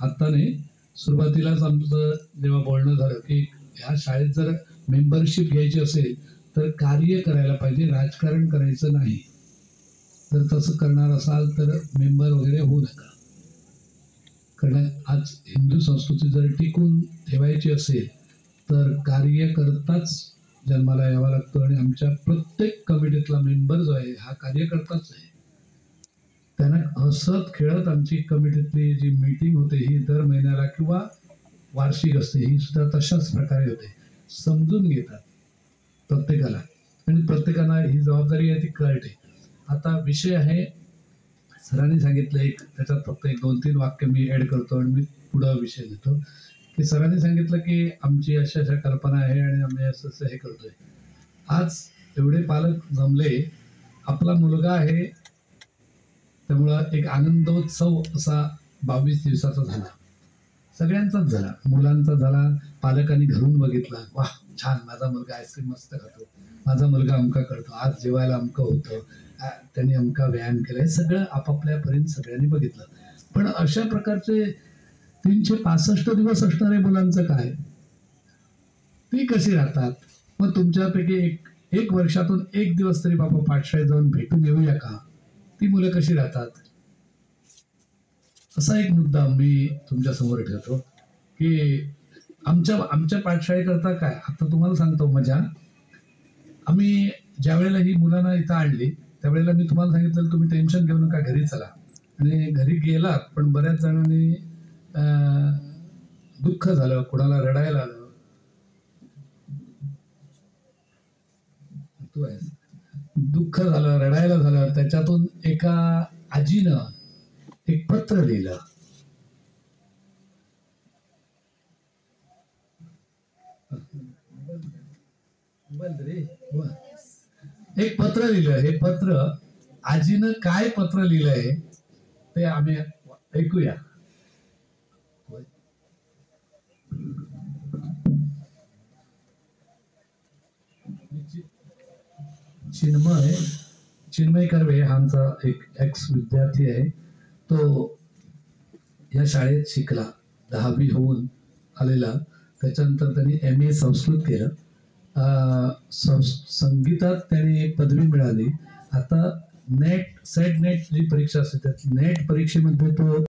आता नाही, सुरुवातीलाच आमचं जेव्हा बोलणं झालं की ह्या शाळेत जर मेंबरशिप घ्यायची असेल तर कार्य करायला पाहिजे, राजकारण करायचं नाही. जर तसं करणार असाल तर मेंबर वगैरे होऊ नका. कारण आज हिंदू संस्कृती जर टिकून ठेवायची असेल तर कार्य करताच जन्माला यावं लागतं. आणि आमच्या प्रत्येक कमिटीतला मेंबर जो आहे हा कार्यकर्ताच आहे. त्यांना हसत खेळत आमची कमिटीतली जी मीटिंग होते ही दर महिन्याला किंवा वार्षिक असते, ही सुद्धा तशाच प्रकारे होते. समजून घेतात प्रत्येकाला आणि प्रत्येकाला ही जबाबदारी आहे ती कळते. आता विषय आहे, सरांनी सांगितलं एक, त्याच्यात फक्त एक 2-3 वाक्य मी ॲड करतो आणि मी पुढं विषय घेतो. की सरांनी सांगितलं की आमची अशा अशा कल्पना आहे आणि आम्ही असं असं हे करतोय. आज एवढे पालक जमले, आपला मुलगा आहे त्यामुळं एक आनंदोत्सव असा 22 दिवसाचा झाला. सगळ्यांचाच झाला, मुलांचा झाला. पालकांनी घरून बघितला, वाह छान, माझा मुलगा आईस्क्रीम मस्त खातो, माझा मुलगा अमका करतो, आज जेवायला अमकं होतं, त्यांनी अमका व्यायाम केला, हे सगळं आपापल्यापर्यंत सगळ्यांनी बघितलं. पण अशा प्रकारचे 365 दिवस असणारे मुलांचं काय, ती कशी राहतात? मग तुमच्यापैकी एक वर्षातून एक दिवस तरी बाबा पाठशाळेत जाऊन भेटून येऊया का? ती मुलं कशी राहतात? असा एक मुद्दा मी तुमच्या समोर ठेवतो की आमच्या पाठशाळेकरता काय, आता तुम्हाला सांगतो मजा. आम्ही ज्या वेळेला ही मुलांना इथं आणली त्यावेळेला मी तुम्हाला सांगितलं तुम्ही टेन्शन घेऊ नका, घरी चला. आणि घरी गेलात, पण बऱ्याच जणांनी दुःख झालं, कोणाला रडायला आलं. दुःख झालं, रडायला झालं. त्याच्यातून एका आजीनं एक पत्र लिहिलं. एक पत्र लिहिलं. हे पत्र आजीनं काय पत्र लिहिलंय ते आम्ही ऐकूया. चिन्मय कर्वे हा आमचा एक एक्स विद्यार्थी आहे. तो या शाळेत शिकला, 10वी होऊन आलेला. त्याच्यानंतर त्यांनी MA संस्कृत केलं. संगीतात त्यांनी एक पदवी मिळाली. आता सेट नेट जी परीक्षा असते त्या नेट परीक्षेमध्ये तो